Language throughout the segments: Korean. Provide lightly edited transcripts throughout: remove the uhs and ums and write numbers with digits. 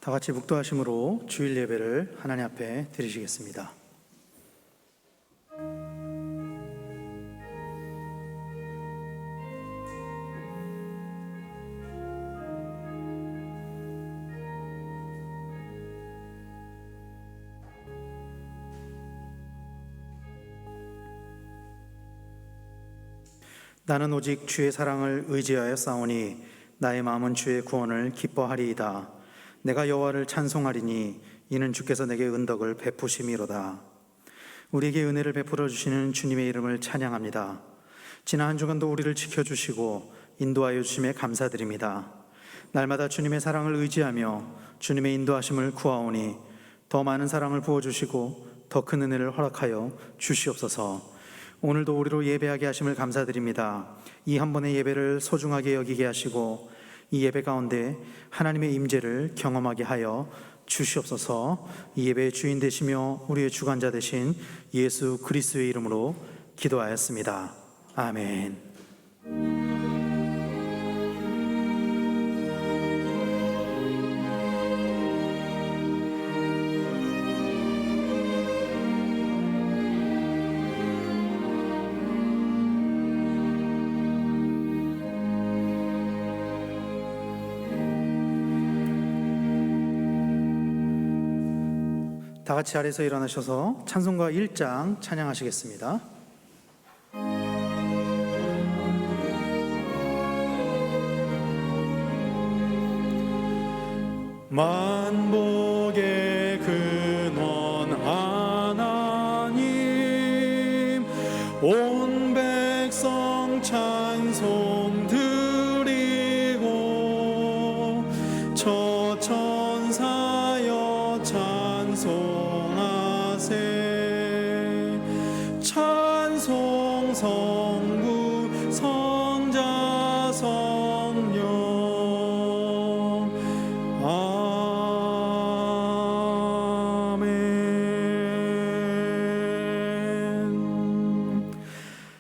다 같이 묵도하심으로 주일 예배를 하나님 앞에 드리시겠습니다. 나는 오직 주의 사랑을 의지하여 싸우니 나의 마음은 주의 구원을 기뻐하리이다. 내가 여호와를 찬송하리니 이는 주께서 내게 은덕을 베푸심이로다. 우리에게 은혜를 베풀어 주시는 주님의 이름을 찬양합니다. 지난 한 주간도 우리를 지켜주시고 인도하여 주심에 감사드립니다. 날마다 주님의 사랑을 의지하며 주님의 인도하심을 구하오니 더 많은 사랑을 부어주시고 더 큰 은혜를 허락하여 주시옵소서. 오늘도 우리로 예배하게 하심을 감사드립니다. 이 한 번의 예배를 소중하게 여기게 하시고 이 예배 가운데 하나님의 임재를 경험하게 하여 주시옵소서. 이 예배의 주인 되시며 우리의 주관자 되신 예수 그리스도의 이름으로 기도하였습니다. 아멘. 다 같이 자리에서 일어나셔서 찬송가 1장 찬양하시겠습니다. 만복의 근원 하나님, 온 백성 찬송 드리고 저 천사여 찬송하세. 찬송 성부 성자 성령 아멘.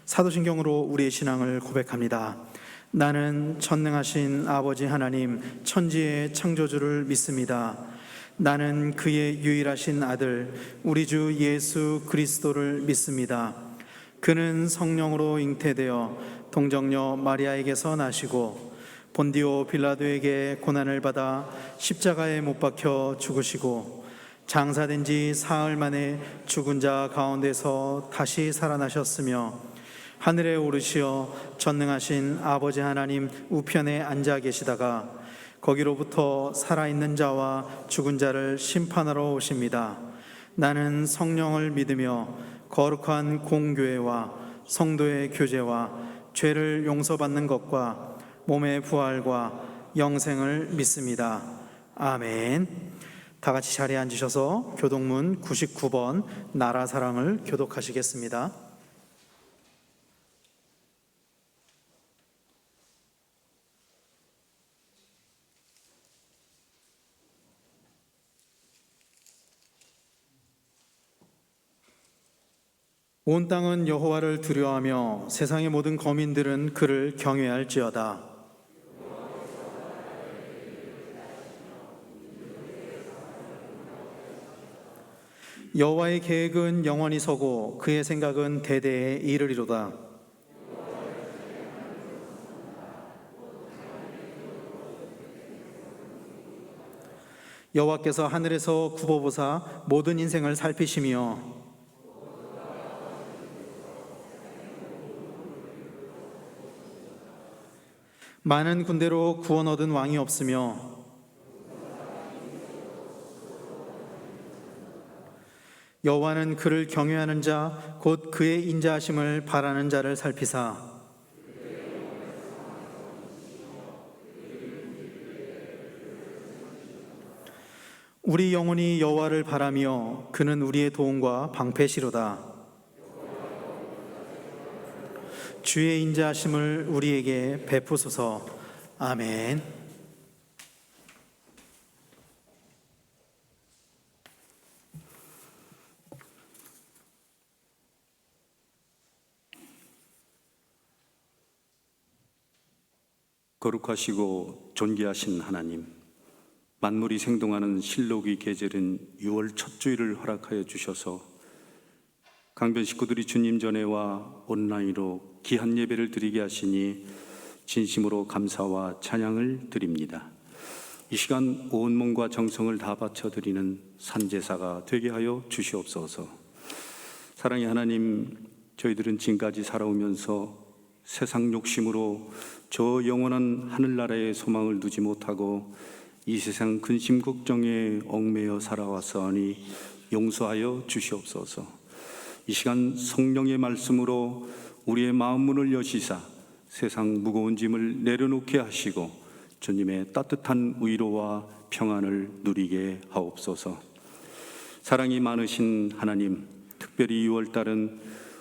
사도신경으로 우리의 신앙을 고백합니다. 나는 전능하신 아버지 하나님 천지의 창조주를 믿습니다. 나는 그의 유일하신 아들 우리 주 예수 그리스도를 믿습니다. 그는 성령으로 잉태되어 동정녀 마리아에게서 나시고 본디오 빌라도에게 고난을 받아 십자가에 못 박혀 죽으시고 장사된 지 사흘 만에 죽은 자 가운데서 다시 살아나셨으며 하늘에 오르시어 전능하신 아버지 하나님 우편에 앉아 계시다가 거기로부터 살아있는 자와 죽은 자를 심판하러 오십니다. 나는 성령을 믿으며 거룩한 공교회와 성도의 교제와 죄를 용서받는 것과 몸의 부활과 영생을 믿습니다. 아멘. 다 같이 자리에 앉으셔서 교독문 99번 나라 사랑을 교독하시겠습니다. 온 땅은 여호와를 두려워하며 세상의 모든 거민들은 그를 경외할지어다. 여호와의 계획은 영원히 서고 그의 생각은 대대에 이르리로다. 여호와께서 하늘에서 굽어보사 모든 인생을 살피시며 많은 군대로 구원 얻은 왕이 없으며 여호와는 그를 경외하는 자 곧 그의 인자하심을 바라는 자를 살피사 우리 영혼이 여호와를 바라며 그는 우리의 도움과 방패시로다. 주의 인자하심을 우리에게 베푸소서. 아멘. 거룩하시고 존귀하신 하나님, 만물이 생동하는 실록의 계절인 6월 첫 주일을 허락하여 주셔서 강변 식구들이 주님 전에와 온라인으로 귀한 예배를 드리게 하시니 진심으로 감사와 찬양을 드립니다. 이 시간 온 몸과 정성을 다 바쳐드리는 산제사가 되게 하여 주시옵소서. 사랑의 하나님, 저희들은 지금까지 살아오면서 세상 욕심으로 저 영원한 하늘나라의 소망을 두지 못하고 이 세상 근심 걱정에 얽매여 살아왔사오니 용서하여 주시옵소서. 이 시간 성령의 말씀으로 우리의 마음 문을 여시사 세상 무거운 짐을 내려놓게 하시고 주님의 따뜻한 위로와 평안을 누리게 하옵소서. 사랑이 많으신 하나님, 특별히 6월달은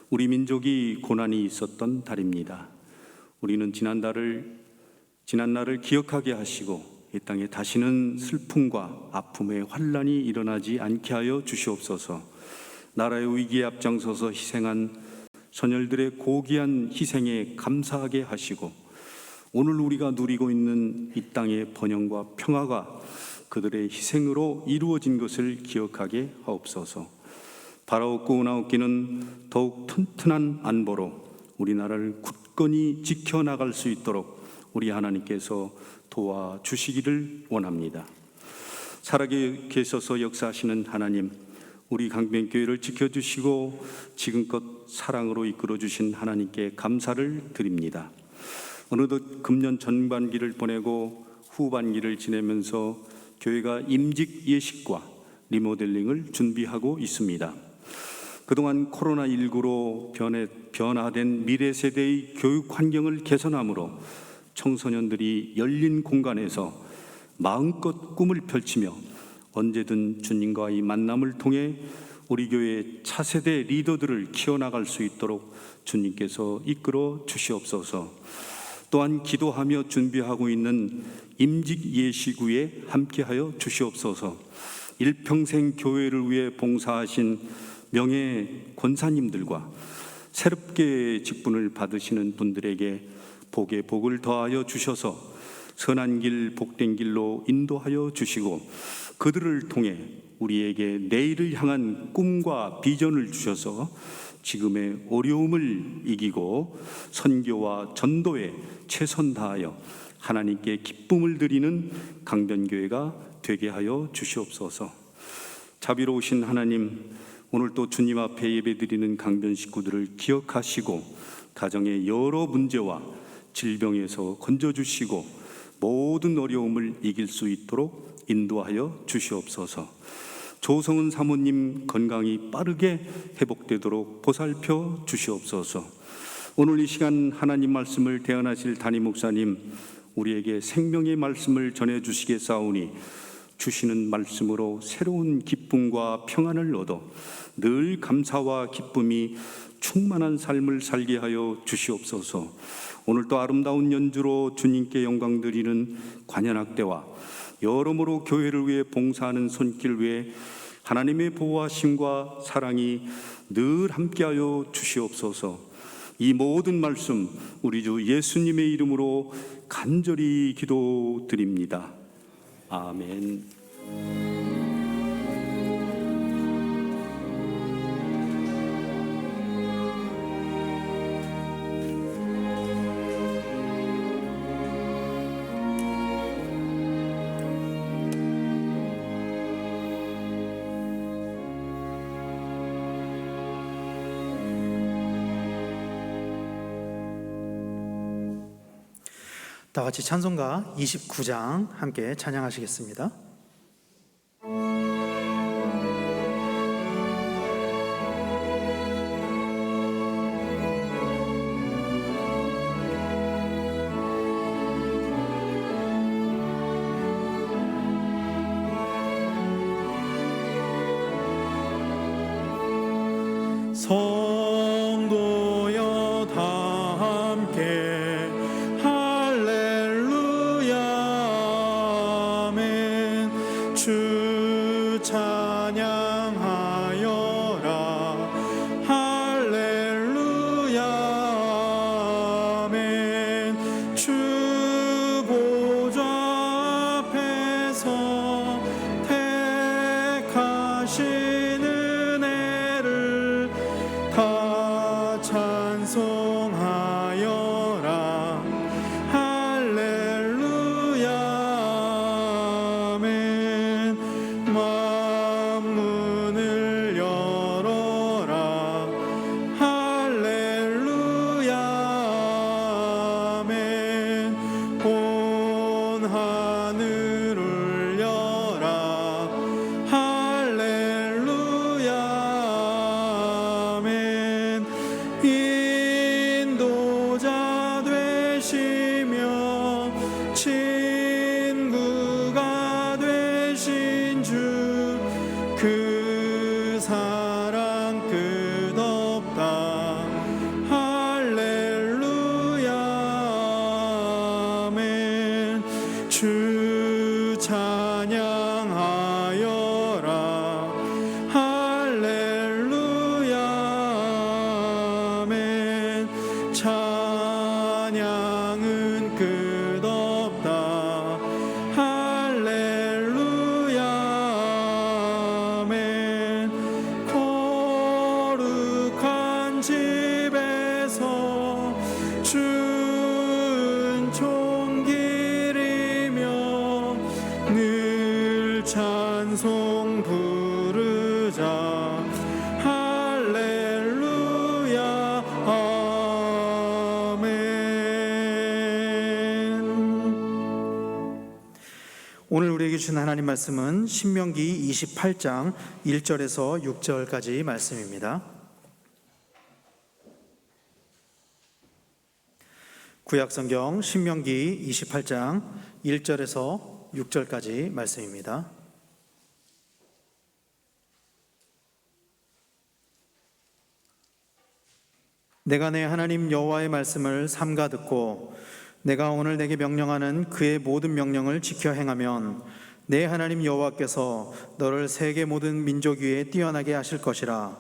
우리 민족이 고난이 있었던 달입니다. 우리는 지난날을 기억하게 하시고 이 땅에 다시는 슬픔과 아픔의 환란이 일어나지 않게 하여 주시옵소서. 나라의 위기에 앞장서서 희생한 선열들의 고귀한 희생에 감사하게 하시고 오늘 우리가 누리고 있는 이 땅의 번영과 평화가 그들의 희생으로 이루어진 것을 기억하게 하옵소서. 바라옵고 나옵기는 더욱 튼튼한 안보로 우리나라를 굳건히 지켜나갈 수 있도록 우리 하나님께서 도와주시기를 원합니다. 살아계셔서 역사하시는 하나님, 우리 강변교회를 지켜주시고 지금껏 사랑으로 이끌어주신 하나님께 감사를 드립니다. 어느덧 금년 전반기를 보내고 후반기를 지내면서 교회가 임직 예식과 리모델링을 준비하고 있습니다. 그동안 코로나19로 변화된 미래 세대의 교육 환경을 개선함으로 청소년들이 열린 공간에서 마음껏 꿈을 펼치며 언제든 주님과의 만남을 통해 우리 교회의 차세대 리더들을 키워나갈 수 있도록 주님께서 이끌어 주시옵소서. 또한 기도하며 준비하고 있는 임직 예식후에 함께하여 주시옵소서. 일평생 교회를 위해 봉사하신 명예 권사님들과 새롭게 직분을 받으시는 분들에게 복에 복을 더하여 주셔서 선한 길, 복된 길로 인도하여 주시고 그들을 통해 우리에게 내일을 향한 꿈과 비전을 주셔서 지금의 어려움을 이기고 선교와 전도에 최선 다하여 하나님께 기쁨을 드리는 강변교회가 되게 하여 주시옵소서. 자비로우신 하나님, 오늘 또 주님 앞에 예배드리는 강변 식구들을 기억하시고 가정의 여러 문제와 질병에서 건져주시고 모든 어려움을 이길 수 있도록 인도하여 주시옵소서. 조성은 사모님 건강이 빠르게 회복되도록 보살펴 주시옵소서. 오늘 이 시간 하나님 말씀을 대언하실 담임 목사님, 우리에게 생명의 말씀을 전해주시겠사오니 주시는 말씀으로 새로운 기쁨과 평안을 얻어 늘 감사와 기쁨이 충만한 삶을 살게 하여 주시옵소서. 오늘도 아름다운 연주로 주님께 영광 드리는 관현악대와 여러모로 교회를 위해 봉사하는 손길 위에 하나님의 보호하심과 사랑이 늘 함께하여 주시옵소서. 이 모든 말씀 우리 주 예수님의 이름으로 간절히 기도드립니다. 아멘. 다 같이 찬송가 29장 함께 찬양하시겠습니다. 성도여 다 함께 할렐루야 아멘. 되시며 친구가 되신 주 그 사랑 끝없다. 할렐루야 아멘. 주 찬양하여라. 할렐루야 아멘. 찬양은 끝없다. 할렐루야 아멘. 거룩한 집에서 준총 기리며 늘 찬송 부르자. 할렐루야 아멘. 오늘 우리에게 주신 하나님 말씀은 신명기 28장 1절에서 6절까지 말씀입니다. 구약성경 신명기 28장 1절에서 6절까지 말씀입니다. 내가 내 하나님 여호와의 말씀을 삼가 듣고 내가 오늘 내게 명령하는 그의 모든 명령을 지켜 행하면 내 하나님 여호와께서 너를 세계 모든 민족 위에 뛰어나게 하실 것이라.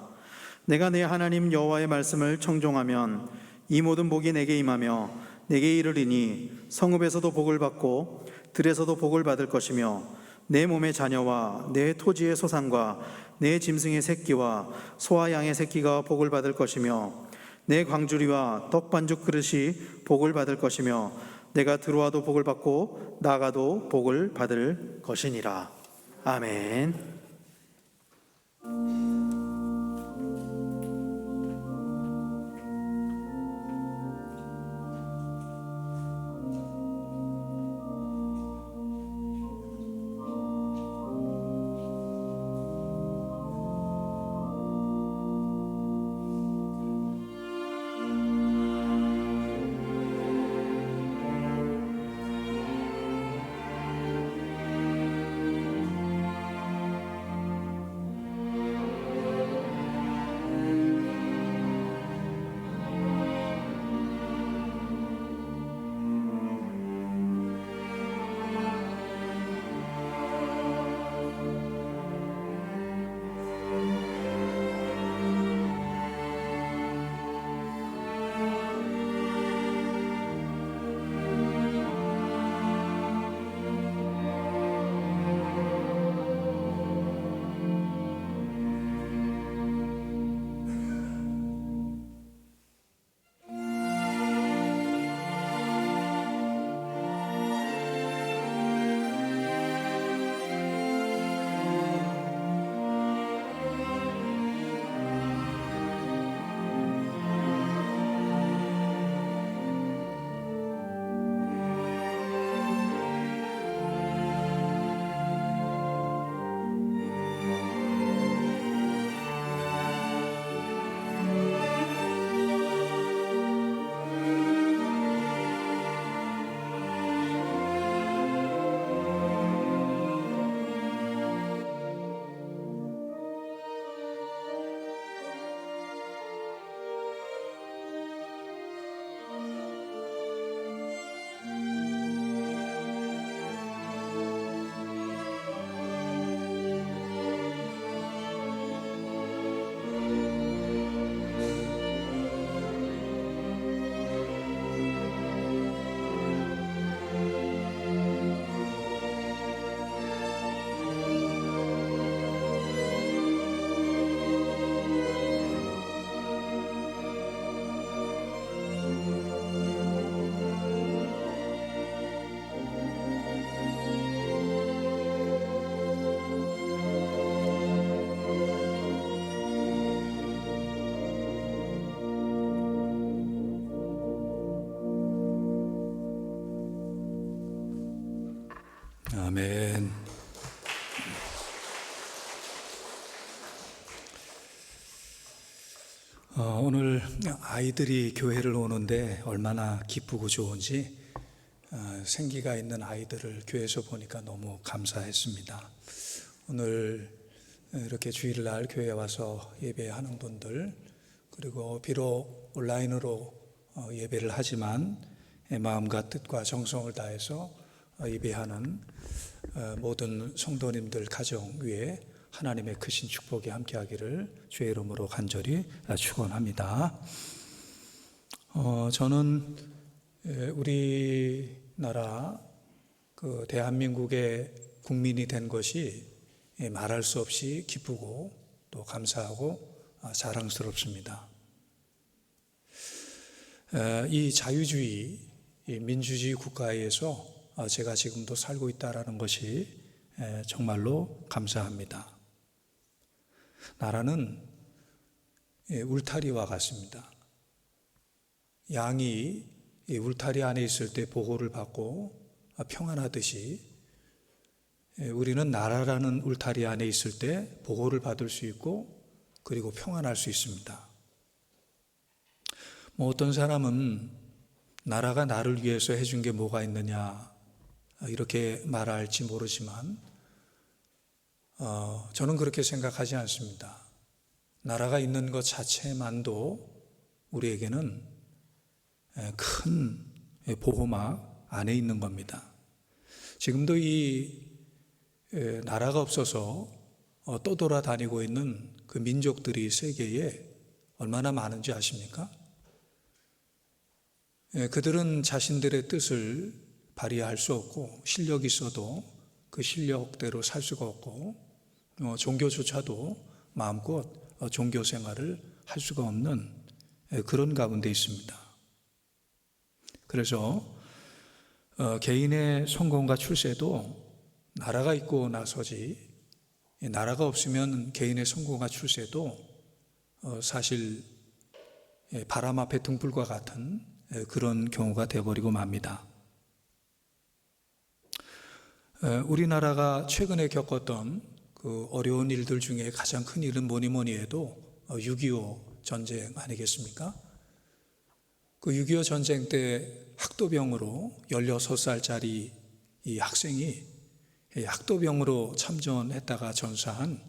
내가 내 하나님 여호와의 말씀을 청종하면 이 모든 복이 내게 임하며 내게 이르리니 성읍에서도 복을 받고 들에서도 복을 받을 것이며 내 몸의 자녀와 내 토지의 소산과 내 짐승의 새끼와 소와 양의 새끼가 복을 받을 것이며 내 광주리와 떡반죽 그릇이 복을 받을 것이며 내가 들어와도 복을 받고 나가도 복을 받을 것이니라. 아멘. 아멘. 오늘 아이들이 교회를 오는데 얼마나 기쁘고 좋은지 생기가 있는 아이들을 교회에서 보니까 너무 감사했습니다. 오늘 이렇게 주일날 교회에 와서 예배하는 분들, 그리고 비록 온라인으로 예배를 하지만 마음과 뜻과 정성을 다해서 예배하는 모든 성도님들 가정 위에 하나님의 크신 축복이 함께하기를 주의 이름으로 간절히 축원합니다. 저는 우리나라 그 대한민국의 국민이 된 것이 말할 수 없이 기쁘고 또 감사하고 자랑스럽습니다. 이 자유주의, 이 민주주의 국가에서 제가 지금도 살고 있다는 것이 정말로 감사합니다. 나라는 울타리와 같습니다. 양이 울타리 안에 있을 때 보호를 받고 평안하듯이 우리는 나라라는 울타리 안에 있을 때 보호를 받을 수 있고 그리고 평안할 수 있습니다. 어떤 사람은 나라가 나를 위해서 해준 게 뭐가 있느냐 이렇게 말할지 모르지만 저는 그렇게 생각하지 않습니다. 나라가 있는 것 자체만도 우리에게는 큰 보호막 안에 있는 겁니다. 지금도 이 나라가 없어서 떠돌아다니고 있는 그 민족들이 세계에 얼마나 많은지 아십니까? 그들은 자신들의 뜻을 발휘할 수 없고 실력이 있어도 그 실력대로 살 수가 없고 종교조차도 마음껏 종교 생활을 할 수가 없는 그런 가운데 있습니다. 그래서 개인의 성공과 출세도 나라가 있고 나서지 나라가 없으면 개인의 성공과 출세도 사실 바람 앞에 등불과 같은 그런 경우가 되어버리고 맙니다. 우리나라가 최근에 겪었던 그 어려운 일들 중에 가장 큰 일은 뭐니 해도 6.25 전쟁 아니겠습니까? 그 6.25 전쟁 때 학도병으로 16살짜리 이 학생이 학도병으로 참전했다가 전사한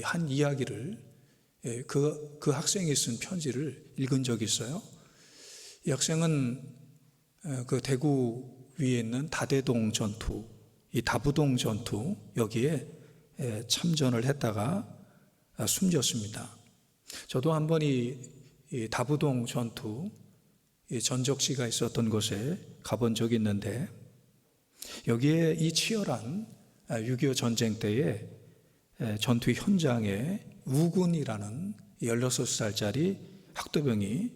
한 이야기를 그 학생이 쓴 편지를 읽은 적이 있어요. 이 학생은 그 대구 위에 있는 다대동 전투, 이 다부동 전투 여기에 참전을 했다가 숨졌습니다. 저도 한 번 이 다부동 전투 전적지가 있었던 곳에 가본 적이 있는데 여기에 이 치열한 6.25 전쟁 때에 전투 현장에 우군이라는 16살짜리 학도병이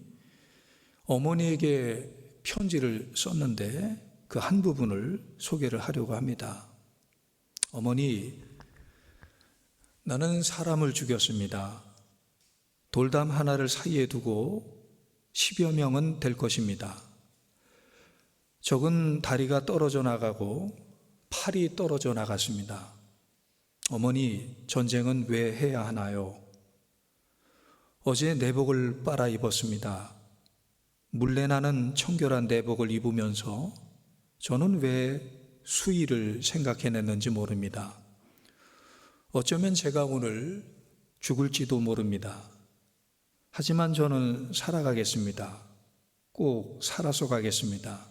어머니에게 편지를 썼는데 그 한 부분을 소개를 하려고 합니다. 어머니, 나는 사람을 죽였습니다. 돌담 하나를 사이에 두고 10여 명은 될 것입니다. 적은 다리가 떨어져 나가고 팔이 떨어져 나갔습니다. 어머니, 전쟁은 왜 해야 하나요? 어제 내복을 빨아 입었습니다. 물레나는 청결한 내복을 입으면서 저는 왜 수의를 생각해냈는지 모릅니다. 어쩌면 제가 오늘 죽을지도 모릅니다. 하지만 저는 살아가겠습니다. 꼭 살아서 가겠습니다.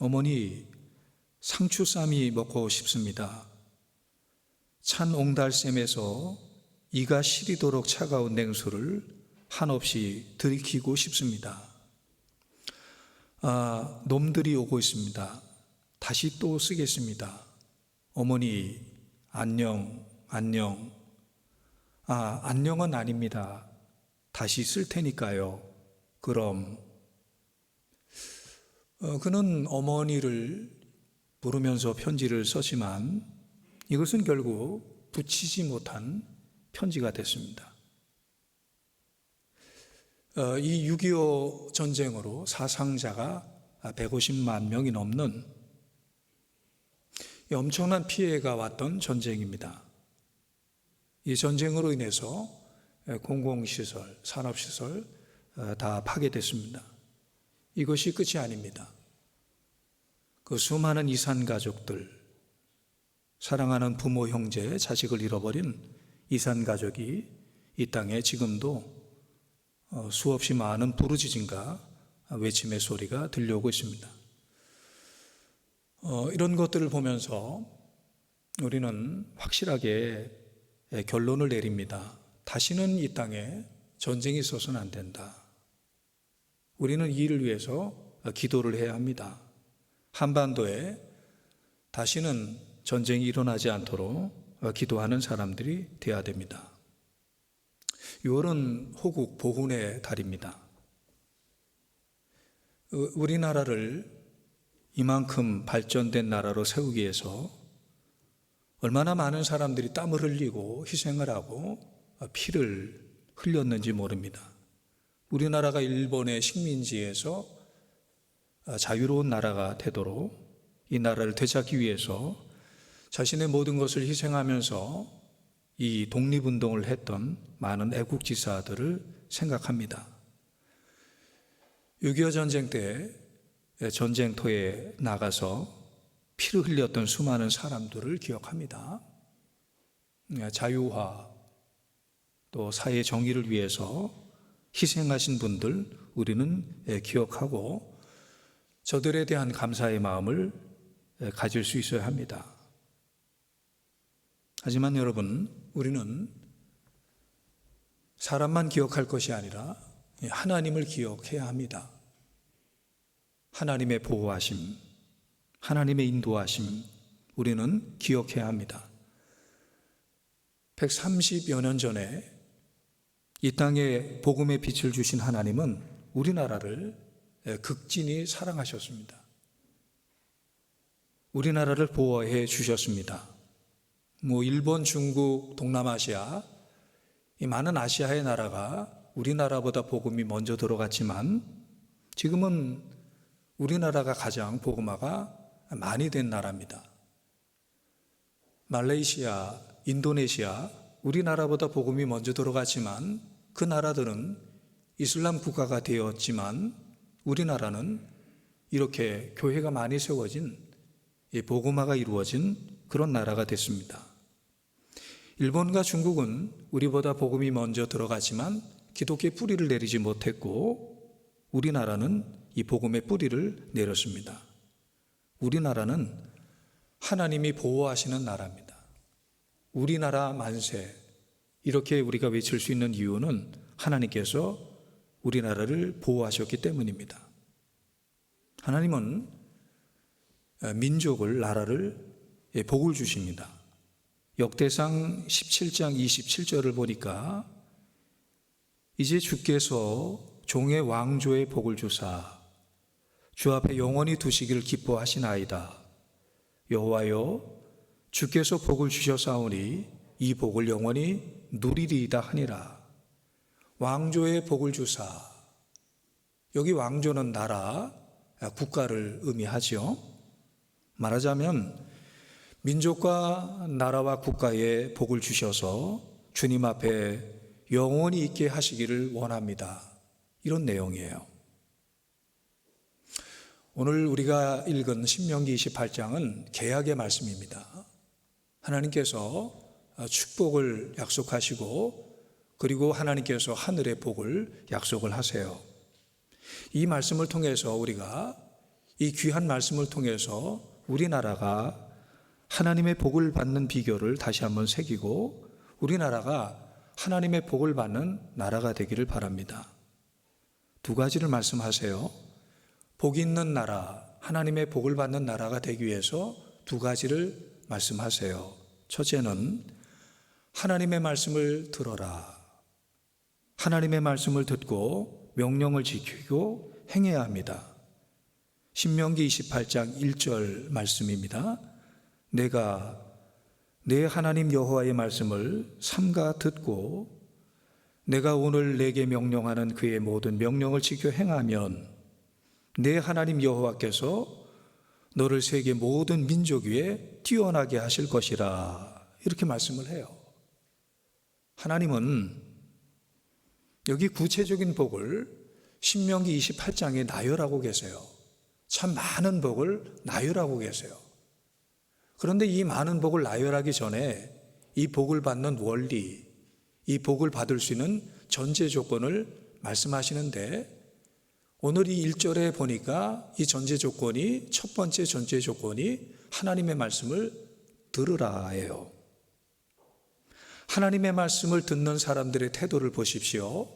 어머니, 상추쌈이 먹고 싶습니다. 찬 옹달샘에서 이가 시리도록 차가운 냉수를 한없이 들이키고 싶습니다. 놈들이 오고 있습니다. 다시 또 쓰겠습니다. 어머니, 안녕, 안녕. 안녕은 아닙니다. 다시 쓸 테니까요. 그럼. 그는 어머니를 부르면서 편지를 썼지만 이것은 결국 붙이지 못한 편지가 됐습니다. 이 6.25 전쟁으로 사상자가 150만 명이 넘는 엄청난 피해가 왔던 전쟁입니다. 이 전쟁으로 인해서 공공시설, 산업시설 다 파괴됐습니다. 이것이 끝이 아닙니다. 그 수많은 이산 가족들, 사랑하는 부모, 형제, 자식을 잃어버린 이산 가족이 이 땅에 지금도 수없이 많은 부르짖음과 외침의 소리가 들려오고 있습니다. 이런 것들을 보면서 우리는 확실하게 결론을 내립니다. 다시는 이 땅에 전쟁이 있어서는 안 된다. 우리는 이 일을 위해서 기도를 해야 합니다. 한반도에 다시는 전쟁이 일어나지 않도록 기도하는 사람들이 되어야 됩니다. 6월은 호국 보훈의 달입니다. 우리나라를 이만큼 발전된 나라로 세우기 위해서 얼마나 많은 사람들이 땀을 흘리고 희생을 하고 피를 흘렸는지 모릅니다. 우리나라가 일본의 식민지에서 자유로운 나라가 되도록 이 나라를 되찾기 위해서 자신의 모든 것을 희생하면서 이 독립운동을 했던 많은 애국지사들을 생각합니다. 6.25 전쟁 때 전쟁터에 나가서 피를 흘렸던 수많은 사람들을 기억합니다. 자유화, 또 사회 정의를 위해서 희생하신 분들 우리는 기억하고 저들에 대한 감사의 마음을 가질 수 있어야 합니다. 하지만 여러분, 우리는 사람만 기억할 것이 아니라 하나님을 기억해야 합니다. 하나님의 보호하심, 하나님의 인도하심, 우리는 기억해야 합니다. 130여 년 전에 이 땅에 복음의 빛을 주신 하나님은 우리나라를 극진히 사랑하셨습니다. 우리나라를 보호해 주셨습니다. 일본, 중국, 동남아시아, 이 많은 아시아의 나라가 우리나라보다 복음이 먼저 들어갔지만 지금은 우리나라가 가장 복음화가 많이 된 나라입니다. 말레이시아, 인도네시아, 우리나라보다 복음이 먼저 들어갔지만 그 나라들은 이슬람 국가가 되었지만 우리나라는 이렇게 교회가 많이 세워진 복음화가 이루어진 그런 나라가 됐습니다. 일본과 중국은 우리보다 복음이 먼저 들어갔지만 기독교의 뿌리를 내리지 못했고 우리나라는 이 복음의 뿌리를 내렸습니다. 우리나라는 하나님이 보호하시는 나라입니다. 우리나라 만세, 이렇게 우리가 외칠 수 있는 이유는 하나님께서 우리나라를 보호하셨기 때문입니다. 하나님은 민족을, 나라를 복을 주십니다. 역대상 17장 27절을 보니까 이제 주께서 종의 왕조의 복을 주사 주 앞에 영원히 두시기를 기뻐하시나이다. 여호와여, 주께서 복을 주셨사오니 이 복을 영원히 누리리이다 하니라. 왕조의 복을 주사, 여기 왕조는 나라, 국가를 의미하지요. 말하자면 민족과 나라와 국가에 복을 주셔서 주님 앞에 영원히 있게 하시기를 원합니다. 이런 내용이에요. 오늘 우리가 읽은 신명기 28장은 계약의 말씀입니다. 하나님께서 축복을 약속하시고 그리고 하나님께서 하늘의 복을 약속을 하세요. 이 말씀을 통해서 우리가, 이 귀한 말씀을 통해서 우리나라가 하나님의 복을 받는 비결을 다시 한번 새기고 우리나라가 하나님의 복을 받는 나라가 되기를 바랍니다. 두 가지를 말씀하세요. 복 있는 나라, 하나님의 복을 받는 나라가 되기 위해서 두 가지를 말씀하세요. 첫째는 하나님의 말씀을 들어라. 하나님의 말씀을 듣고 명령을 지키고 행해야 합니다. 신명기 28장 1절 말씀입니다. 내가 내 하나님 여호와의 말씀을 삼가 듣고 내가 오늘 내게 명령하는 그의 모든 명령을 지켜 행하면 내 하나님 여호와께서 너를 세계 모든 민족 위에 뛰어나게 하실 것이라. 이렇게 말씀을 해요. 하나님은 여기 구체적인 복을 신명기 28장에 나열하고 계세요. 참 많은 복을 나열하고 계세요. 그런데 이 많은 복을 나열하기 전에 이 복을 받는 원리, 이 복을 받을 수 있는 전제 조건을 말씀하시는데, 오늘 이 1절에 보니까 이 전제 조건이, 첫 번째 전제 조건이 하나님의 말씀을 들으라예요. 하나님의 말씀을 듣는 사람들의 태도를 보십시오.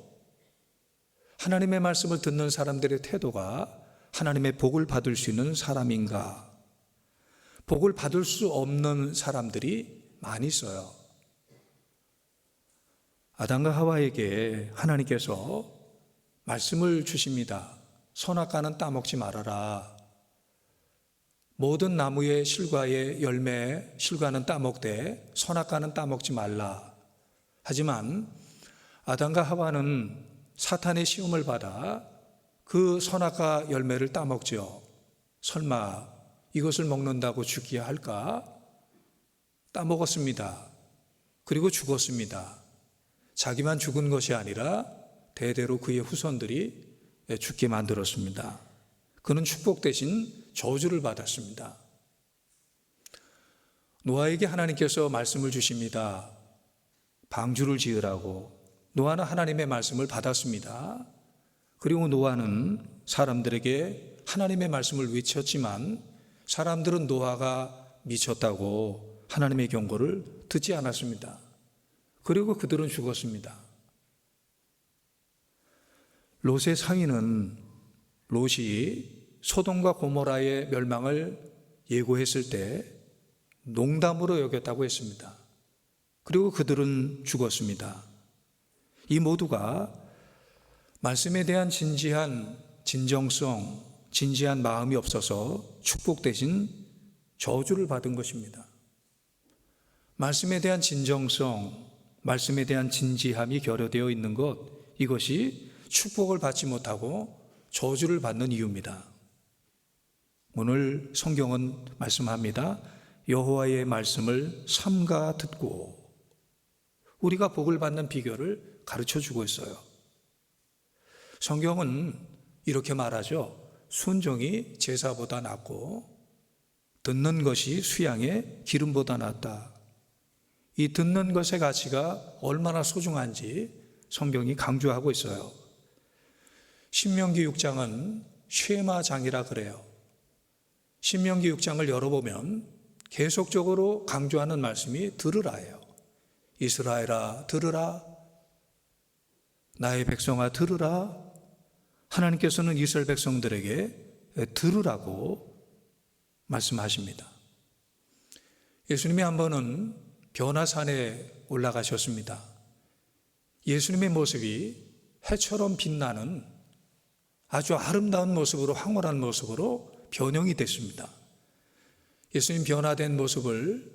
하나님의 말씀을 듣는 사람들의 태도가 하나님의 복을 받을 수 있는 사람인가? 복을 받을 수 없는 사람들이 많이 있어요. 아담과 하와에게 하나님께서 말씀을 주십니다. 선악과는 따먹지 말아라. 모든 나무의 실과의 열매, 실과는 따먹되 선악과는 따먹지 말라. 하지만 아담과 하와는 사탄의 시험을 받아 그 선악과 열매를 따먹죠. 설마 이것을 먹는다고 죽게 할까? 따먹었습니다. 그리고 죽었습니다. 자기만 죽은 것이 아니라 대대로 그의 후손들이 죽게 만들었습니다. 그는 축복 대신 저주를 받았습니다. 노아에게 하나님께서 말씀을 주십니다. 방주를 지으라고. 노아는 하나님의 말씀을 받았습니다. 그리고 노아는 사람들에게 하나님의 말씀을 외쳤지만 사람들은 노아가 미쳤다고 하나님의 경고를 듣지 않았습니다. 그리고 그들은 죽었습니다. 롯의 사위는 롯이 소돔과 고모라의 멸망을 예고했을 때 농담으로 여겼다고 했습니다. 그리고 그들은 죽었습니다. 이 모두가 말씀에 대한 진지한 진정성, 진지한 마음이 없어서 축복 대신 저주를 받은 것입니다. 말씀에 대한 진정성, 말씀에 대한 진지함이 결여되어 있는 것, 이것이 축복을 받지 못하고 저주를 받는 이유입니다. 오늘 성경은 말씀합니다. 여호와의 말씀을 삼가 듣고, 우리가 복을 받는 비결을 가르쳐 주고 있어요. 성경은 이렇게 말하죠. 순종이 제사보다 낫고 듣는 것이 수양의 기름보다 낫다. 이 듣는 것의 가치가 얼마나 소중한지 성경이 강조하고 있어요. 신명기 6장은 쉐마장이라 그래요. 신명기 6장을 열어보면 계속적으로 강조하는 말씀이 들으라예요. 이스라엘아 들으라, 나의 백성아 들으라. 하나님께서는 이스라엘 백성들에게 들으라고 말씀하십니다. 예수님이 한 번은 변화산에 올라가셨습니다. 예수님의 모습이 해처럼 빛나는 아주 아름다운 모습으로, 황홀한 모습으로 변형이 됐습니다. 예수님 변화된 모습을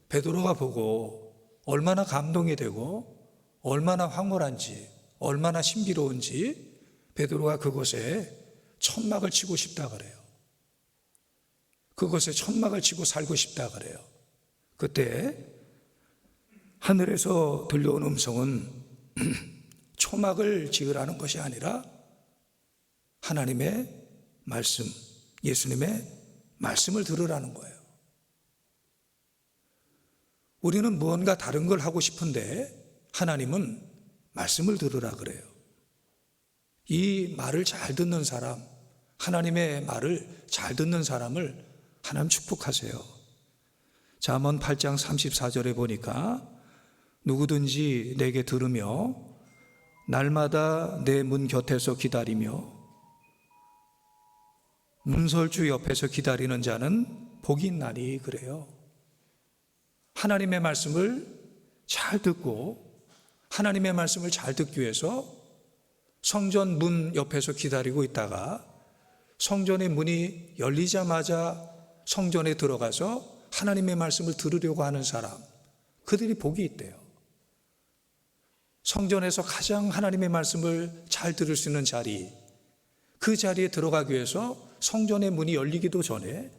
베드로가 보고 얼마나 감동이 되고 얼마나 황홀한지, 얼마나 신비로운지 베드로가 그곳에 천막을 치고 싶다 그래요. 그곳에 천막을 치고 살고 싶다 그래요. 그때 하늘에서 들려온 음성은 초막을 지으라는 것이 아니라 하나님의 말씀, 예수님의 말씀을 들으라는 거예요. 우리는 무언가 다른 걸 하고 싶은데 하나님은 말씀을 들으라 그래요. 이 말을 잘 듣는 사람, 하나님의 말을 잘 듣는 사람을 하나님 축복하세요. 잠언 8장 34절에 보니까 누구든지 내게 들으며 날마다 내 문 곁에서 기다리며 문설주 옆에서 기다리는 자는 복이 있나니 그래요. 하나님의 말씀을 잘 듣고 하나님의 말씀을 잘 듣기 위해서 성전 문 옆에서 기다리고 있다가 성전의 문이 열리자마자 성전에 들어가서 하나님의 말씀을 들으려고 하는 사람, 그들이 복이 있대요. 성전에서 가장 하나님의 말씀을 잘 들을 수 있는 자리, 그 자리에 들어가기 위해서 성전의 문이 열리기도 전에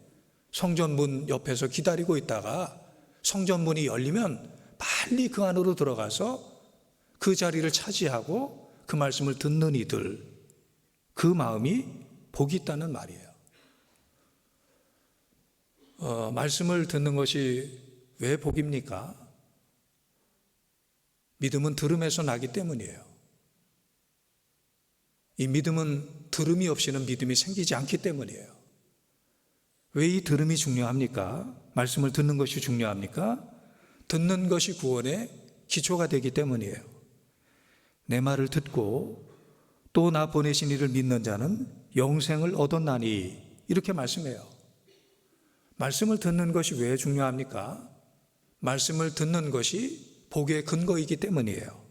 성전 문 옆에서 기다리고 있다가 성전 문이 열리면 빨리 그 안으로 들어가서 그 자리를 차지하고 그 말씀을 듣는 이들, 그 마음이 복이 있다는 말이에요. 말씀을 듣는 것이 왜 복입니까? 믿음은 들음에서 나기 때문이에요. 이 믿음은 들음이 없이는 믿음이 생기지 않기 때문이에요. 왜 이 들음이 중요합니까? 말씀을 듣는 것이 중요합니까? 듣는 것이 구원의 기초가 되기 때문이에요. 내 말을 듣고 또 나 보내신 이를 믿는 자는 영생을 얻었나니, 이렇게 말씀해요. 말씀을 듣는 것이 왜 중요합니까? 말씀을 듣는 것이 복의 근거이기 때문이에요.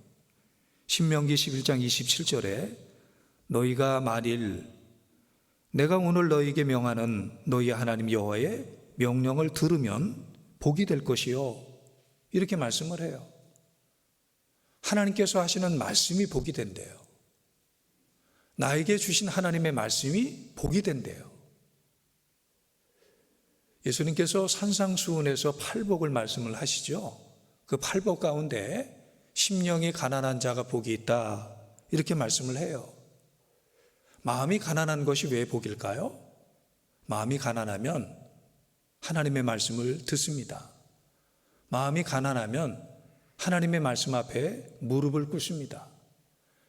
신명기 11장 27절에 너희가 만일 내가 오늘 너희에게 명하는 너희 하나님 여호와의 명령을 들으면 복이 될 것이요, 이렇게 말씀을 해요. 하나님께서 하시는 말씀이 복이 된대요. 나에게 주신 하나님의 말씀이 복이 된대요. 예수님께서 산상수훈에서 팔복을 말씀을 하시죠. 그 팔복 가운데 심령이 가난한 자가 복이 있다, 이렇게 말씀을 해요. 마음이 가난한 것이 왜 복일까요? 마음이 가난하면 하나님의 말씀을 듣습니다. 마음이 가난하면 하나님의 말씀 앞에 무릎을 꿇습니다.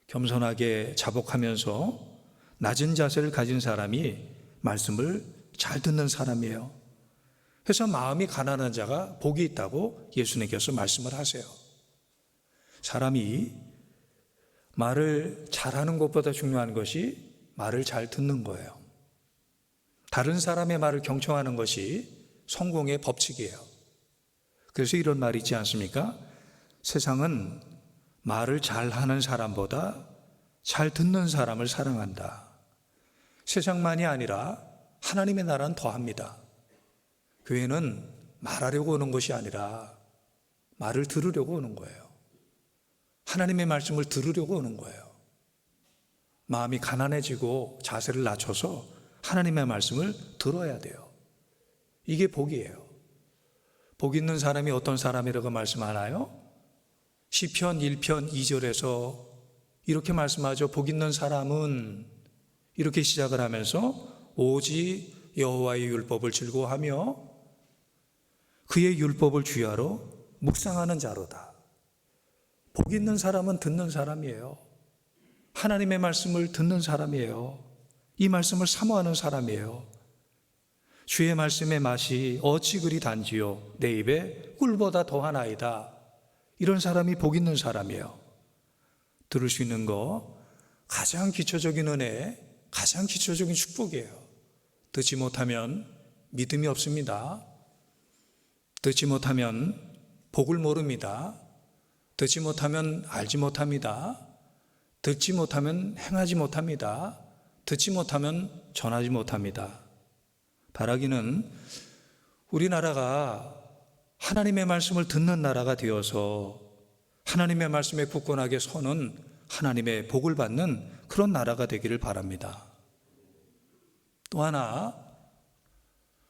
겸손하게 자복하면서 낮은 자세를 가진 사람이 말씀을 잘 듣는 사람이에요. 그래서 마음이 가난한 자가 복이 있다고 예수님께서 말씀을 하세요. 사람이 말을 잘하는 것보다 중요한 것이 말을 잘 듣는 거예요. 다른 사람의 말을 경청하는 것이 성공의 법칙이에요. 그래서 이런 말이 있지 않습니까? 세상은 말을 잘하는 사람보다 잘 듣는 사람을 사랑한다. 세상만이 아니라 하나님의 나라는 더합니다. 교회는 말하려고 오는 것이 아니라 말을 들으려고 오는 거예요. 하나님의 말씀을 들으려고 오는 거예요. 마음이 가난해지고 자세를 낮춰서 하나님의 말씀을 들어야 돼요. 이게 복이에요. 복 있는 사람이 어떤 사람이라고 말씀하나요? 시편 1편 2절에서 이렇게 말씀하죠. 복 있는 사람은, 이렇게 시작을 하면서 오직 여호와의 율법을 즐거워하며 그의 율법을 주야로 묵상하는 자로다. 복 있는 사람은 듣는 사람이에요. 하나님의 말씀을 듣는 사람이에요. 이 말씀을 사모하는 사람이에요. 주의 말씀의 맛이 어찌 그리 단지요 내 입에 꿀보다 더하나이다. 이런 사람이 복 있는 사람이에요. 들을 수 있는 거 가장 기초적인 은혜, 가장 기초적인 축복이에요. 듣지 못하면 믿음이 없습니다. 듣지 못하면 복을 모릅니다. 듣지 못하면 알지 못합니다. 듣지 못하면 행하지 못합니다. 듣지 못하면 전하지 못합니다. 바라기는 우리나라가 하나님의 말씀을 듣는 나라가 되어서 하나님의 말씀에 굳건하게 서는 하나님의 복을 받는 그런 나라가 되기를 바랍니다. 또 하나,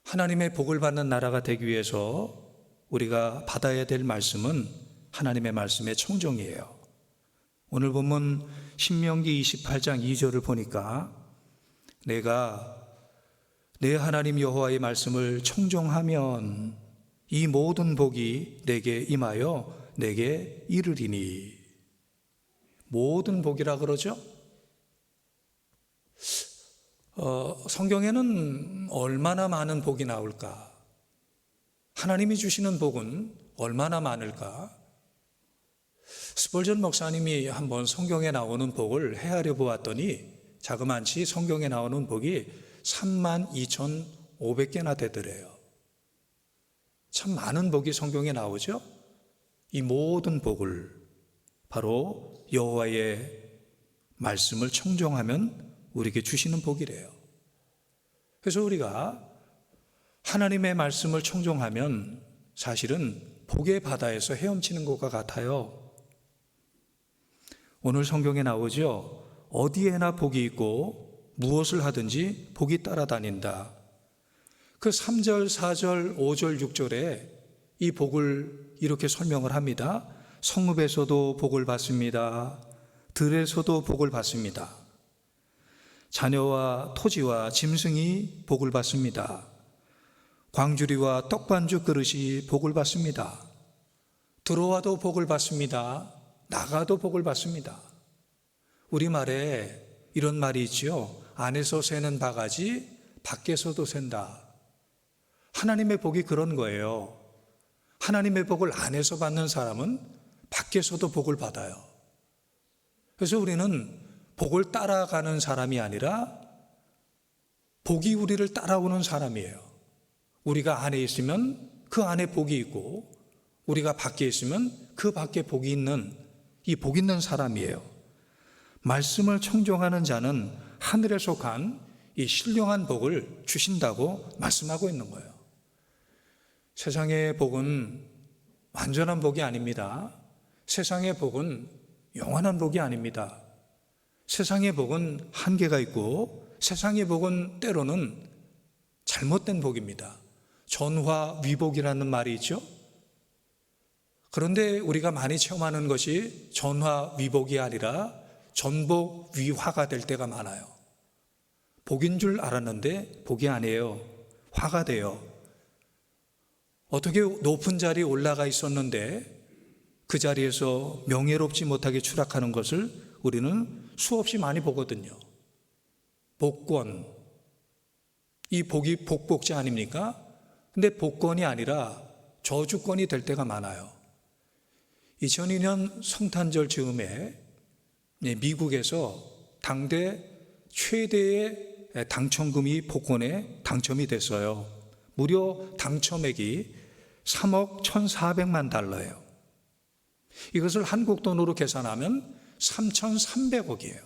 하나님의 복을 받는 나라가 되기 위해서 우리가 받아야 될 말씀은 하나님의 말씀의 청정이에요. 오늘 본문 신명기 28장 2절을 보니까 내가 내 하나님 여호와의 말씀을 청정하면 이 모든 복이 내게 임하여 내게 이르리니. 모든 복이라 그러죠? 성경에는 얼마나 많은 복이 나올까? 하나님이 주시는 복은 얼마나 많을까? 스펄전 목사님이 한번 성경에 나오는 복을 헤아려 보았더니 자그만치 성경에 나오는 복이 32,500개나 되더래요. 참 많은 복이 성경에 나오죠? 이 모든 복을 바로 여호와의 말씀을 청정하면 우리에게 주시는 복이래요. 그래서 우리가 하나님의 말씀을 청정하면 사실은 복의 바다에서 헤엄치는 것과 같아요. 오늘 성경에 나오죠. 어디에나 복이 있고 무엇을 하든지 복이 따라다닌다. 그 3절, 4절, 5절, 6절에 이 복을 이렇게 설명을 합니다. 성읍에서도 복을 받습니다. 들에서도 복을 받습니다. 자녀와 토지와 짐승이 복을 받습니다. 광주리와 떡반죽 그릇이 복을 받습니다. 들어와도 복을 받습니다. 나가도 복을 받습니다. 우리말에 이런 말이 있지요. 안에서 새는 바가지, 밖에서도 샌다. 하나님의 복이 그런 거예요. 하나님의 복을 안에서 받는 사람은 밖에서도 복을 받아요. 그래서 우리는 복을 따라가는 사람이 아니라 복이 우리를 따라오는 사람이에요. 우리가 안에 있으면 그 안에 복이 있고 우리가 밖에 있으면 그 밖에 복이 있는 이 복 있는 사람이에요. 말씀을 청종하는 자는 하늘에 속한 이 신령한 복을 주신다고 말씀하고 있는 거예요. 세상의 복은 완전한 복이 아닙니다. 세상의 복은 영원한 복이 아닙니다. 세상의 복은 한계가 있고 세상의 복은 때로는 잘못된 복입니다. 전화위복이라는 말이 있죠. 그런데 우리가 많이 체험하는 것이 전화위복이 아니라 전복위화가 될 때가 많아요. 복인 줄 알았는데 복이 아니에요. 화가 돼요. 어떻게 높은 자리에 올라가 있었는데 그 자리에서 명예롭지 못하게 추락하는 것을 우리는 수없이 많이 보거든요. 복권, 이 복이 복복지 아닙니까? 근데 복권이 아니라 저주권이 될 때가 많아요. 2002년 성탄절 즈음에 미국에서 당대 최대의 당첨금이 복권에 당첨이 됐어요. 무려 당첨액이 3억 1,400만 달러예요. 이것을 한국 돈으로 계산하면 3,300억이에요.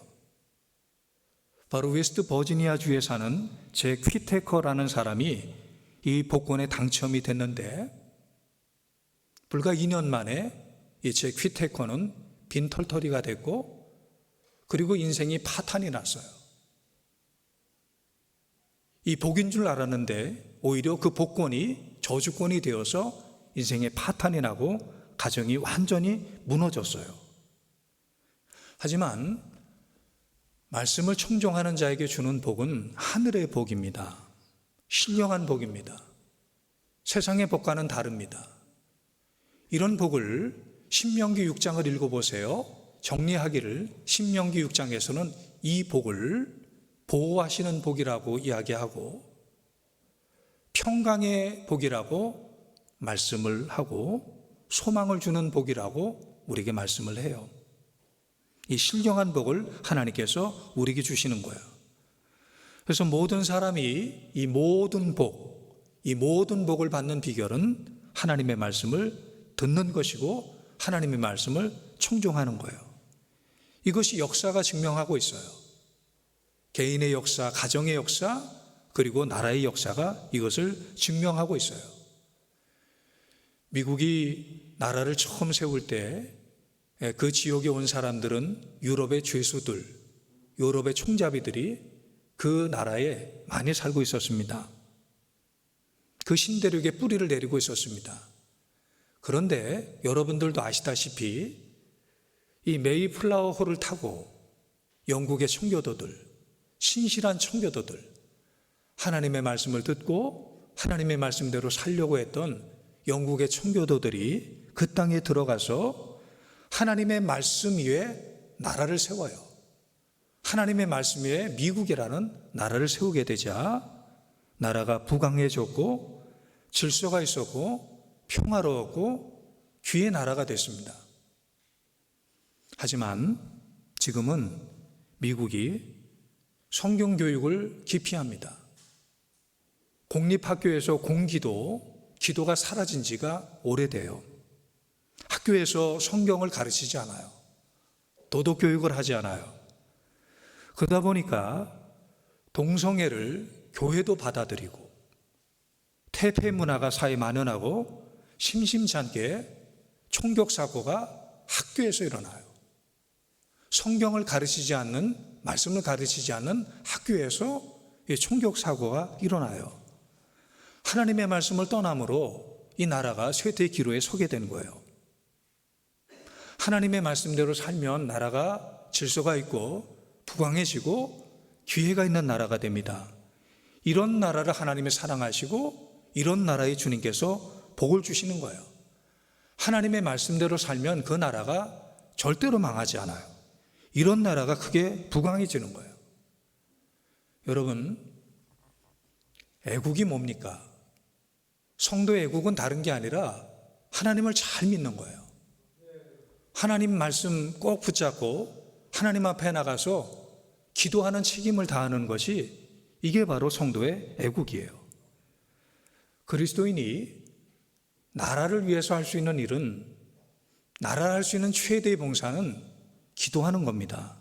바로 웨스트 버지니아 주에 사는 제 퀴테커라는 사람이 이 복권에 당첨이 됐는데 불과 2년 만에 이 제 퀴테커는 빈털터리가 됐고 그리고 인생이 파탄이 났어요. 이 복인 줄 알았는데 오히려 그 복권이 저주권이 되어서 인생의 파탄이 나고 가정이 완전히 무너졌어요. 하지만 말씀을 청종하는 자에게 주는 복은 하늘의 복입니다. 신령한 복입니다. 세상의 복과는 다릅니다. 이런 복을 신명기 6장을 읽어보세요. 정리하기를 신명기 6장에서는 이 복을 보호하시는 복이라고 이야기하고 평강의 복이라고 말씀을 하고 소망을 주는 복이라고 우리에게 말씀을 해요. 이 신령한 복을 하나님께서 우리에게 주시는 거예요. 그래서 모든 사람이 이 모든 복을 받는 비결은 하나님의 말씀을 듣는 것이고 하나님의 말씀을 청종하는 거예요. 이것이 역사가 증명하고 있어요. 개인의 역사, 가정의 역사, 그리고 나라의 역사가 이것을 증명하고 있어요. 미국이 나라를 처음 세울 때 그 지역에 온 사람들은 유럽의 죄수들, 유럽의 총잡이들이 그 나라에 많이 살고 있었습니다. 그 신대륙에 뿌리를 내리고 있었습니다. 그런데 여러분들도 아시다시피 이 메이플라워호를 타고 영국의 청교도들, 신실한 청교도들, 하나님의 말씀을 듣고 하나님의 말씀대로 살려고 했던 영국의 청교도들이 그 땅에 들어가서 하나님의 말씀 위에 나라를 세워요. 하나님의 말씀 위에 미국이라는 나라를 세우게 되자 나라가 부강해졌고 질서가 있었고 평화로웠고 귀의 나라가 됐습니다. 하지만 지금은 미국이 성경 교육을 기피합니다. 공립학교에서 기도가 사라진 지가 오래돼요. 학교에서 성경을 가르치지 않아요. 도덕 교육을 하지 않아요. 그러다 보니까 동성애를 교회도 받아들이고 퇴폐 문화가 사회에 만연하고 심심찮게 총격 사고가 학교에서 일어나요. 성경을 가르치지 않는, 말씀을 가르치지 않는 학교에서 총격 사고가 일어나요. 하나님의 말씀을 떠남으로 이 나라가 쇠퇴의 기로에 서게 된 거예요. 하나님의 말씀대로 살면 나라가 질서가 있고 부강해지고 기회가 있는 나라가 됩니다. 이런 나라를 하나님이 사랑하시고 이런 나라에 주님께서 복을 주시는 거예요. 하나님의 말씀대로 살면 그 나라가 절대로 망하지 않아요. 이런 나라가 크게 부강해지는 거예요. 여러분, 애국이 뭡니까? 성도의 애국은 다른 게 아니라 하나님을 잘 믿는 거예요. 하나님 말씀 꼭 붙잡고 하나님 앞에 나가서 기도하는 책임을 다하는 것이 이게 바로 성도의 애국이에요. 그리스도인이 나라를 위해서 할 수 있는 일은, 나라를 할 수 있는 최대의 봉사는 기도하는 겁니다.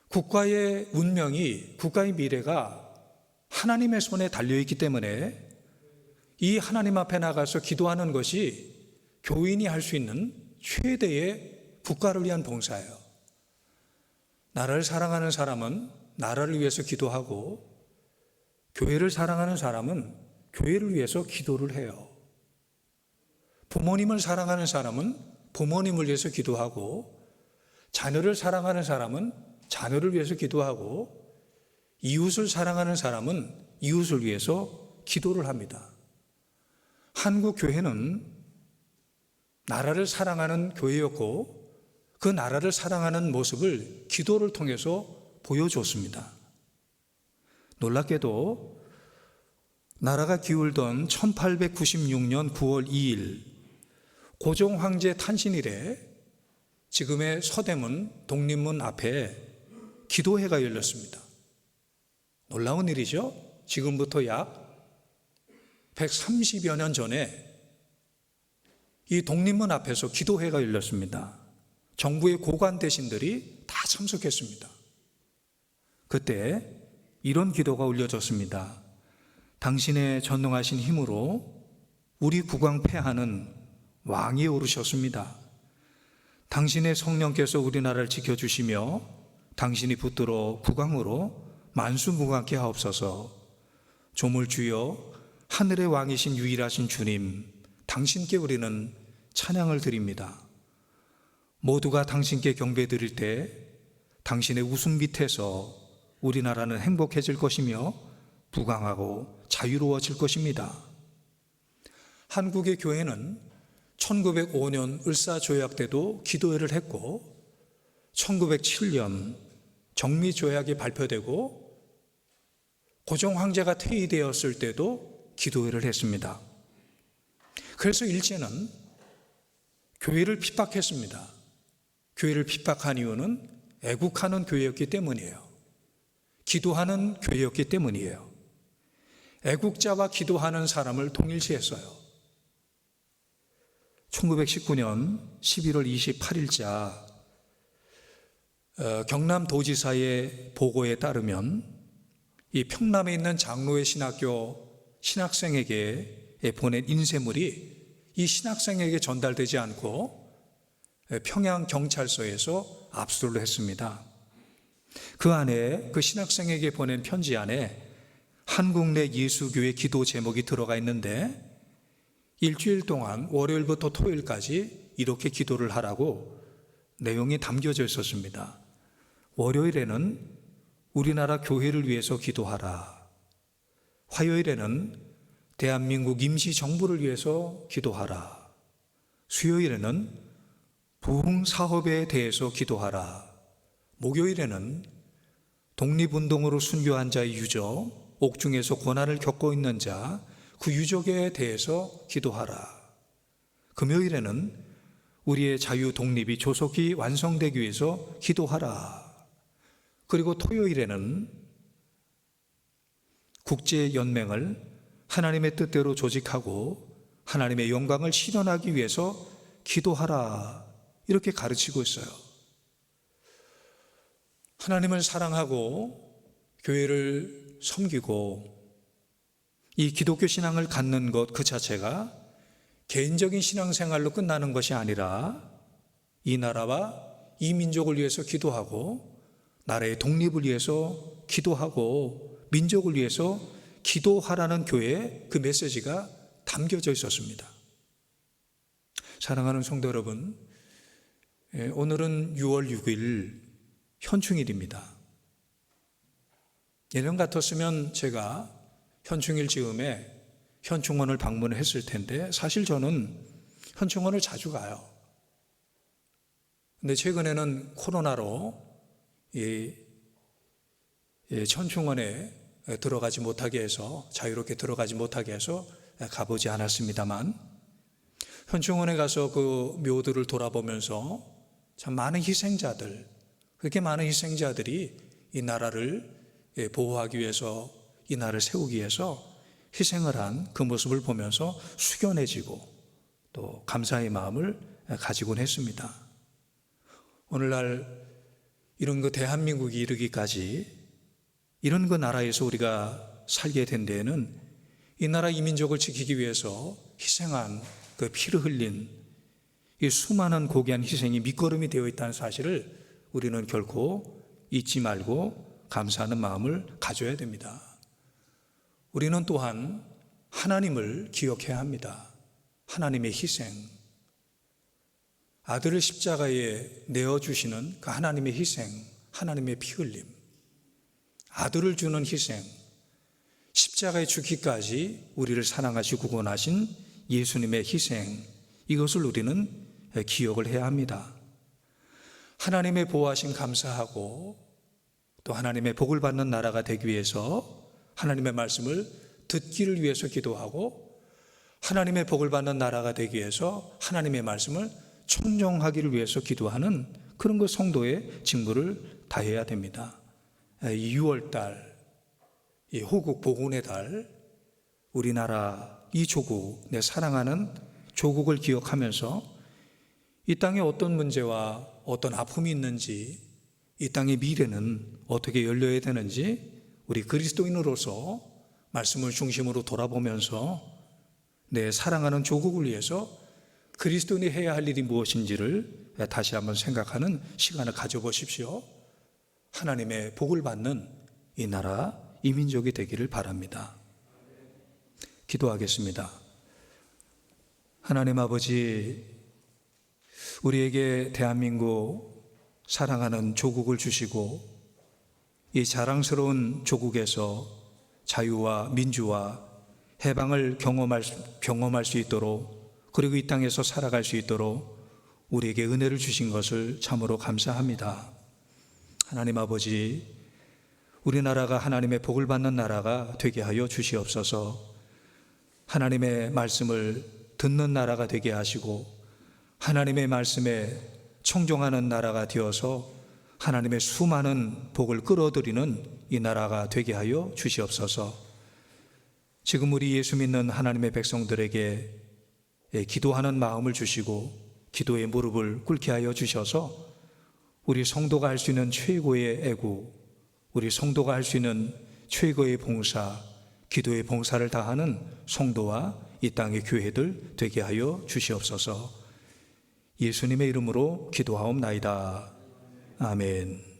국가의 운명이, 국가의 미래가 하나님의 손에 달려있기 때문에 이 하나님 앞에 나가서 기도하는 것이 교인이 할 수 있는 최대의 국가를 위한 봉사예요. 나라를 사랑하는 사람은 나라를 위해서 기도하고, 교회를 사랑하는 사람은 교회를 위해서 기도를 해요. 부모님을 사랑하는 사람은 부모님을 위해서 기도하고, 자녀를 사랑하는 사람은 자녀를 위해서 기도하고, 이웃을 사랑하는 사람은 이웃을 위해서 기도를 합니다. 한국 교회는 나라를 사랑하는 교회였고, 그 나라를 사랑하는 모습을 기도를 통해서 보여줬습니다. 놀랍게도 나라가 기울던 1896년 9월 2일 고종 황제 탄신일에 지금의 서대문 독립문 앞에 기도회가 열렸습니다. 놀라운 일이죠. 지금부터 약 130여 년 전에 이 독립문 앞에서 기도회가 열렸습니다. 정부의 고관 대신들이 다 참석했습니다. 그때 이런 기도가 올려졌습니다. 당신의 전능하신 힘으로 우리 국왕 폐하는 왕위에 오르셨습니다. 당신의 성령께서 우리나라를 지켜주시며 당신이 붙들어 국왕으로 만수무강케 하옵소서. 조물주여, 하늘의 왕이신 유일하신 주님, 당신께 우리는 찬양을 드립니다. 모두가 당신께 경배 드릴 때 당신의 우승 밑에서 우리나라는 행복해질 것이며 부강하고 자유로워질 것입니다. 한국의 교회는 1905년 을사조약 때도 기도회를 했고, 1907년 정미조약이 발표되고 고종 황제가 퇴위되었을 때도 기도회를 했습니다. 그래서 일제는 교회를 핍박했습니다. 교회를 핍박한 이유는 애국하는 교회였기 때문이에요. 기도하는 교회였기 때문이에요. 애국자와 기도하는 사람을 동일시했어요. 1919년 11월 28일자 경남도지사의 보고에 따르면 이 평남에 있는 장로회 신학교 신학생에게 보낸 인쇄물이 이 신학생에게 전달되지 않고 평양경찰서에서 압수를 했습니다. 그 안에, 그 신학생에게 보낸 편지 안에 한국 내 예수교회 기도 제목이 들어가 있는데, 일주일 동안 월요일부터 토요일까지 이렇게 기도를 하라고 내용이 담겨져 있었습니다. 월요일에는 우리나라 교회를 위해서 기도하라. 화요일에는 대한민국 임시정부를 위해서 기도하라. 수요일에는 부흥사업에 대해서 기도하라. 목요일에는 독립운동으로 순교한 자의 유족, 옥중에서 고난을 겪고 있는 자, 그 유족에 대해서 기도하라. 금요일에는 우리의 자유 독립이 조속히 완성되기 위해서 기도하라. 그리고 토요일에는 국제연맹을 하나님의 뜻대로 조직하고 하나님의 영광을 실현하기 위해서 기도하라. 이렇게 가르치고 있어요. 하나님을 사랑하고 교회를 섬기고 이 기독교 신앙을 갖는 것 그 자체가 개인적인 신앙생활로 끝나는 것이 아니라 이 나라와 이 민족을 위해서 기도하고 나라의 독립을 위해서 기도하고 민족을 위해서 기도하라는 교회의 그 메시지가 담겨져 있었습니다. 사랑하는 성도 여러분, 오늘은 6월 6일 현충일입니다. 예년 같았으면 제가 현충일 즈음에 현충원을 방문했을 텐데 사실 저는 현충원을 자주 가요. 근데 최근에는 코로나로 현충원에 들어가지 못하게 해서 자유롭게 들어가지 못하게 해서 가보지 않았습니다만 현충원에 가서 그 묘들을 돌아보면서 참 많은 희생자들, 그렇게 많은 희생자들이 이 나라를 보호하기 위해서, 이 나라를 세우기 위해서 희생을 한 그 모습을 보면서 숙연해지고 또 감사의 마음을 가지곤 했습니다. 오늘날 이런 그 대한민국이 이르기까지 이런 그 나라에서 우리가 살게 된 데에는 이 나라 이민족을 지키기 위해서 희생한 그 피를 흘린 이 수많은 고귀한 희생이 밑거름이 되어 있다는 사실을 우리는 결코 잊지 말고 감사하는 마음을 가져야 됩니다. 우리는 또한 하나님을 기억해야 합니다. 하나님의 희생, 아들을 십자가에 내어주시는 그 하나님의 희생, 하나님의 피 흘림, 아들을 주는 희생, 십자가에 죽기까지 우리를 사랑하시고 구원하신 예수님의 희생, 이것을 우리는 기억을 해야 합니다. 하나님의 보호하심 감사하고 또 하나님의 복을 받는 나라가 되기 위해서 하나님의 말씀을 듣기를 위해서 기도하고 하나님의 복을 받는 나라가 되기 위해서 하나님의 말씀을 청정하기를 위해서 기도하는 그런 그 성도의 직무를 다해야 됩니다. 이 6월달, 이 호국 복운의 달, 우리나라 이 조국, 내 사랑하는 조국을 기억하면서 이 땅에 어떤 문제와 어떤 아픔이 있는지, 이 땅의 미래는 어떻게 열려야 되는지 우리 그리스도인으로서 말씀을 중심으로 돌아보면서 내 사랑하는 조국을 위해서 그리스도인이 해야 할 일이 무엇인지를 다시 한번 생각하는 시간을 가져보십시오. 하나님의 복을 받는 이 나라 이민족이 되기를 바랍니다. 기도하겠습니다. 하나님 아버지, 우리에게 대한민국 사랑하는 조국을 주시고 이 자랑스러운 조국에서 자유와 민주와 해방을 경험할 수 있도록, 그리고 이 땅에서 살아갈 수 있도록 우리에게 은혜를 주신 것을 참으로 감사합니다. 하나님 아버지, 우리나라가 하나님의 복을 받는 나라가 되게 하여 주시옵소서. 하나님의 말씀을 듣는 나라가 되게 하시고 하나님의 말씀에 청종하는 나라가 되어서 하나님의 수많은 복을 끌어들이는 이 나라가 되게 하여 주시옵소서. 지금 우리 예수 믿는 하나님의 백성들에게 기도하는 마음을 주시고 기도의 무릎을 꿇게 하여 주셔서 우리 성도가 할 수 있는 최고의 애국, 우리 성도가 할 수 있는 최고의 봉사, 기도의 봉사를 다하는 성도와 이 땅의 교회들 되게 하여 주시옵소서. 예수님의 이름으로 기도하옵나이다. 아멘.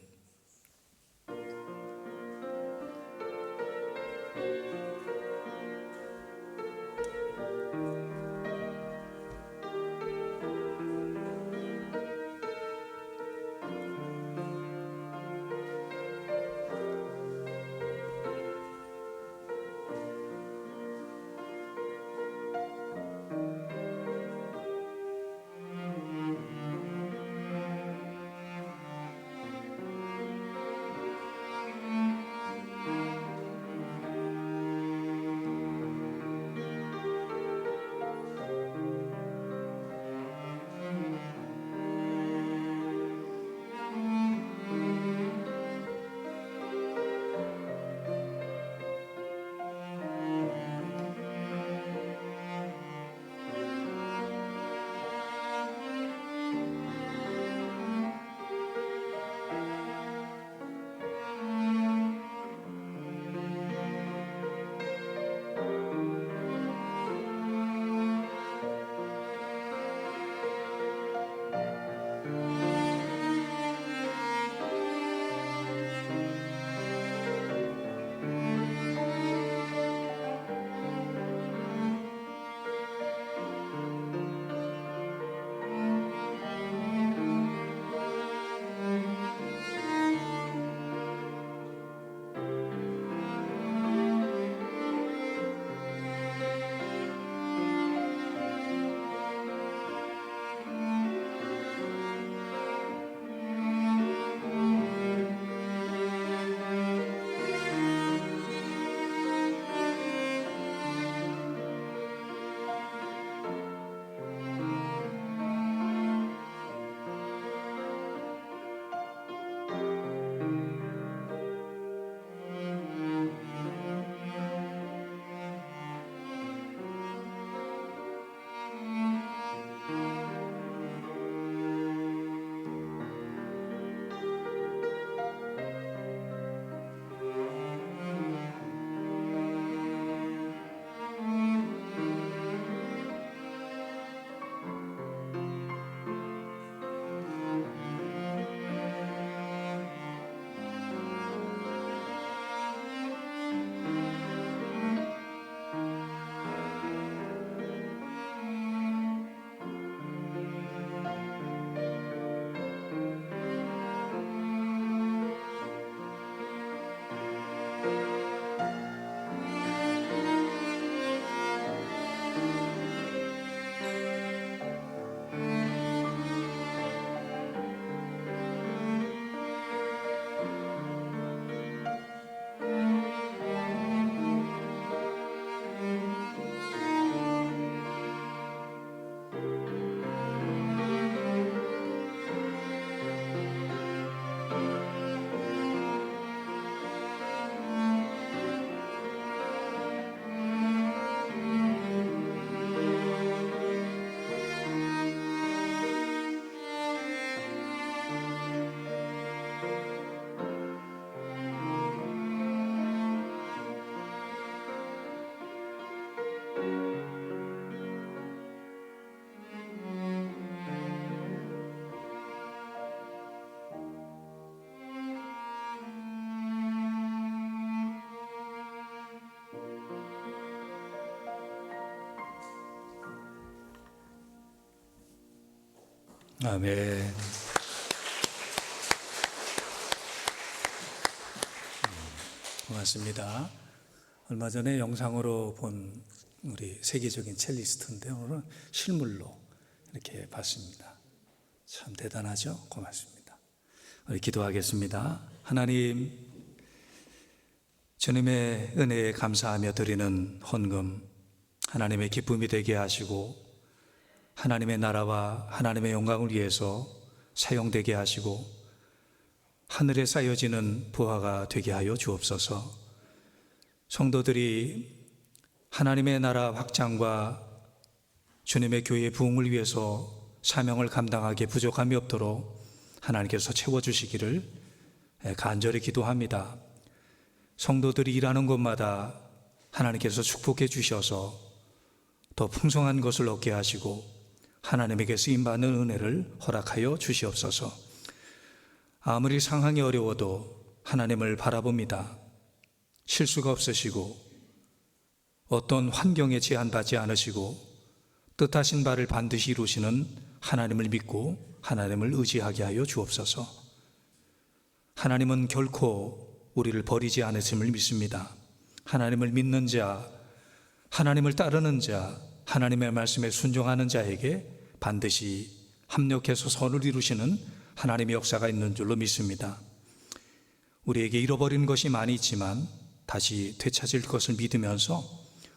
아멘. 고맙습니다. 얼마 전에 영상으로 본 우리 세계적인 첼리스트인데 오늘은 실물로 이렇게 봤습니다. 참 대단하죠? 고맙습니다. 우리 기도하겠습니다. 하나님, 주님의 은혜에 감사하며 드리는 헌금 하나님의 기쁨이 되게 하시고 하나님의 나라와 하나님의 영광을 위해서 사용되게 하시고 하늘에 쌓여지는 부화가 되게 하여 주옵소서. 성도들이 하나님의 나라 확장과 주님의 교회의 부흥을 위해서 사명을 감당하기에 부족함이 없도록 하나님께서 채워주시기를 간절히 기도합니다. 성도들이 일하는 곳마다 하나님께서 축복해 주셔서 더 풍성한 것을 얻게 하시고 하나님에게 쓰임받는 은혜를 허락하여 주시옵소서. 아무리 상황이 어려워도 하나님을 바라봅니다. 실수가 없으시고 어떤 환경에 제한받지 않으시고 뜻하신 바를 반드시 이루시는 하나님을 믿고 하나님을 의지하게 하여 주옵소서. 하나님은 결코 우리를 버리지 않으심을 믿습니다. 하나님을 믿는 자, 하나님을 따르는 자, 하나님의 말씀에 순종하는 자에게 반드시 합력해서 선을 이루시는 하나님의 역사가 있는 줄로 믿습니다. 우리에게 잃어버린 것이 많이 있지만 다시 되찾을 것을 믿으면서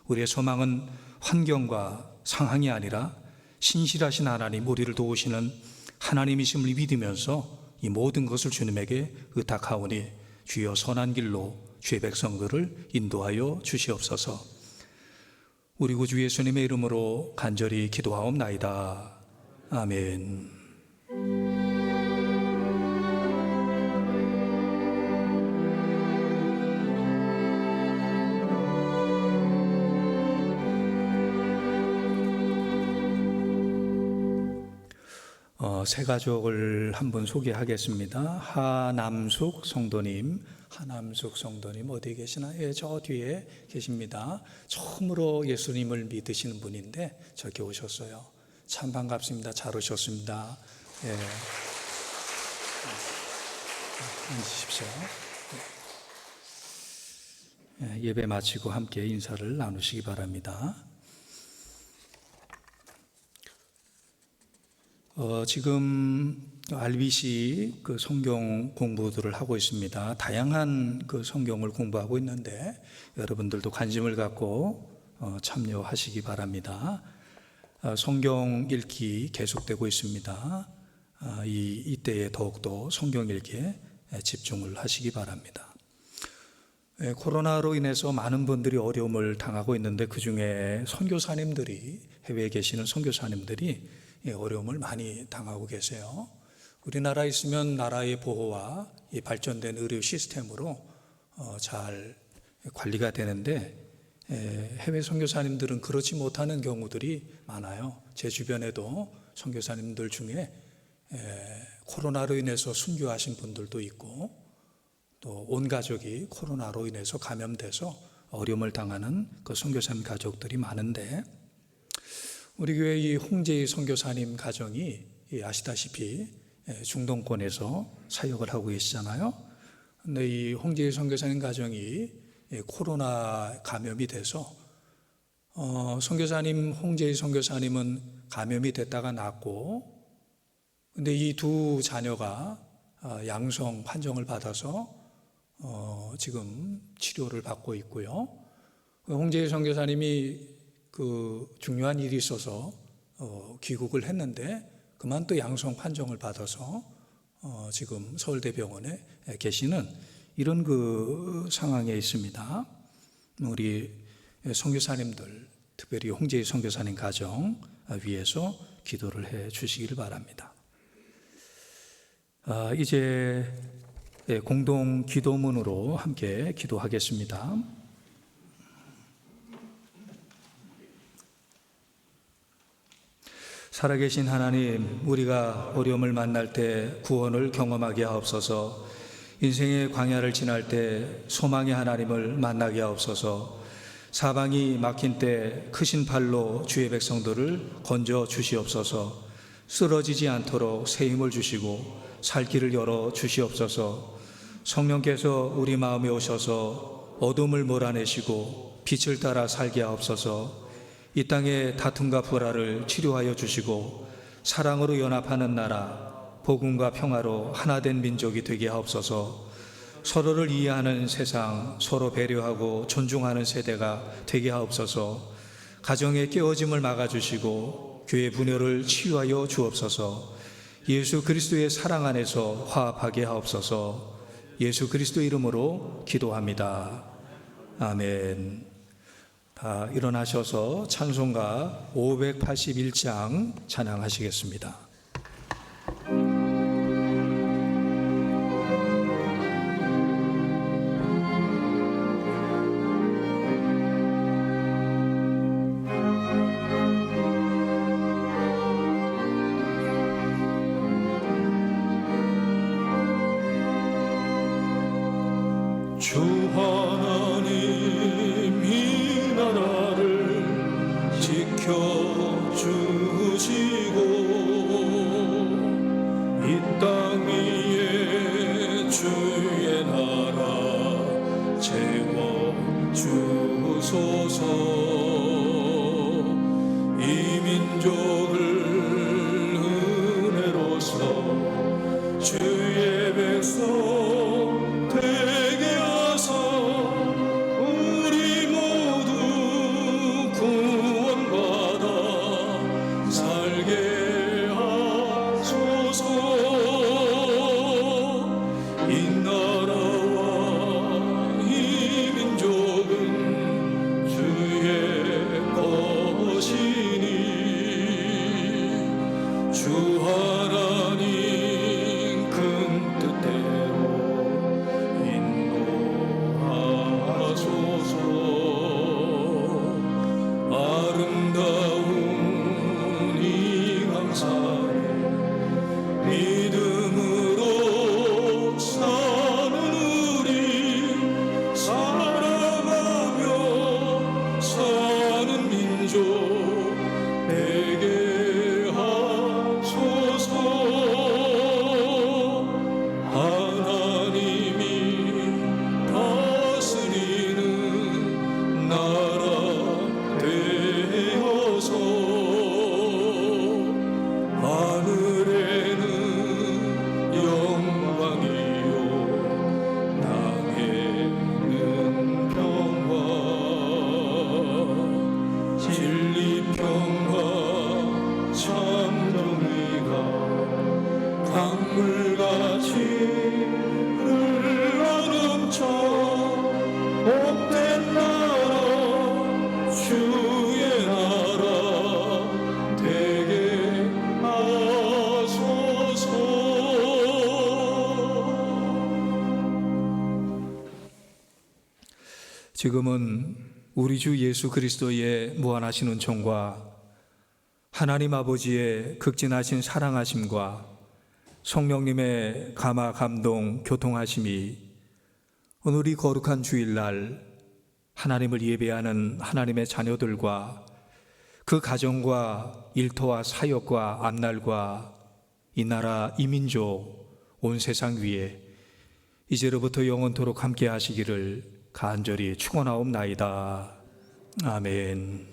우리의 소망은 환경과 상황이 아니라 신실하신 하나님, 우리를 도우시는 하나님이심을 믿으면서 이 모든 것을 주님에게 의탁하오니 주여 선한 길로 주의 백성들을 인도하여 주시옵소서. 우리 구주 예수님의 이름으로 간절히 기도하옵나이다. 아멘. 세 가족을 한번 소개하겠습니다. 하남숙 성도님, 어디 계시나? 예, 저 뒤에 계십니다. 처음으로 예수님을 믿으시는 분인데 저렇게 오셨어요. 참 반갑습니다. 잘 오셨습니다. 예. 앉으십시오. 예, 예배 마치고 함께 인사를 나누시기 바랍니다. 지금 RBC 그 성경 공부들을 하고 있습니다. 다양한 그 성경을 공부하고 있는데 여러분들도 관심을 갖고 참여하시기 바랍니다. 성경 읽기 계속되고 있습니다. 이때에 더욱더 성경 읽기에 집중을 하시기 바랍니다. 코로나로 인해서 많은 분들이 어려움을 당하고 있는데 그중에 선교사님들이, 해외에 계시는 선교사님들이 어려움을 많이 당하고 계세요. 우리나라에 있으면 나라의 보호와 이 발전된 의료 시스템으로 잘 관리가 되는데 해외 선교사님들은 그렇지 못하는 경우들이 많아요. 제 주변에도 선교사님들 중에 코로나로 인해서 순교하신 분들도 있고 또 온 가족이 코로나로 인해서 감염돼서 어려움을 당하는 그 선교사님 가족들이 많은데 우리 교회 이 홍재희 선교사님 가정이 아시다시피 중동권에서 사역을 하고 계시잖아요. 근데 이 홍재희 선교사님 가정이 코로나 감염이 돼서 선교사님 홍재희 선교사님은 감염이 됐다가 낫고, 근데 이 두 자녀가 양성 판정을 받아서 지금 치료를 받고 있고요. 홍재희 선교사님이 그 중요한 일이 있어서 귀국을 했는데 그만 또 양성 판정을 받아서 지금 서울대병원에 계시는 이런 그 상황에 있습니다. 우리 선교사님들, 특별히 홍재희 선교사님 가정 위해서 기도를 해 주시기를 바랍니다. 이제 공동 기도문으로 함께 기도하겠습니다. 살아계신 하나님, 우리가 어려움을 만날 때 구원을 경험하게 하옵소서. 인생의 광야를 지날 때 소망의 하나님을 만나게 하옵소서. 사방이 막힌 때 크신 팔로 주의 백성들을 건져 주시옵소서. 쓰러지지 않도록 새 힘을 주시고 살 길을 열어 주시옵소서. 성령께서 우리 마음에 오셔서 어둠을 몰아내시고 빛을 따라 살게 하옵소서. 이 땅의 다툼과 불화를 치료하여 주시고 사랑으로 연합하는 나라, 복음과 평화로 하나된 민족이 되게 하옵소서. 서로를 이해하는 세상, 서로 배려하고 존중하는 세대가 되게 하옵소서. 가정의 깨어짐을 막아주시고 교회 분열을 치유하여 주옵소서. 예수 그리스도의 사랑 안에서 화합하게 하옵소서. 예수 그리스도 이름으로 기도합니다. 아멘. 다 일어나셔서 찬송가 581장 찬양하시겠습니다. 주 하나님 이 나라를 지켜주시고 이 땅 위에 주의 나라 채워주소서. 이 민족을 은혜로서 주의 백성 우리 모두 구원받아 살게 하소서. 이 나라와 이 민족은 주의 것이니 주 하나님 큰 뜻대로 아름다운 이 강산에 믿음으로 사는 우리 살아가며 사는 민족 되게 하소서. 하나님이 다스리는 나라 되어서 하늘에는 영광이요 땅에는 평화, 진리 평화 참 정의가 강물같이 흘러넘쳐 복된 나라 주의 나라 되게 하소서. 지금은 우리 주 예수 그리스도의 무한하신 은총과 하나님 아버지의 극진하신 사랑하심과 성령님의 감화 감동 교통하심이 오늘 이 거룩한 주일날 하나님을 예배하는 하나님의 자녀들과 그 가정과 일터와 사역과 앞날과 이 나라 이 민족 온 세상 위에 이제로부터 영원토록 함께 하시기를 간절히 축원하옵나이다. 아멘.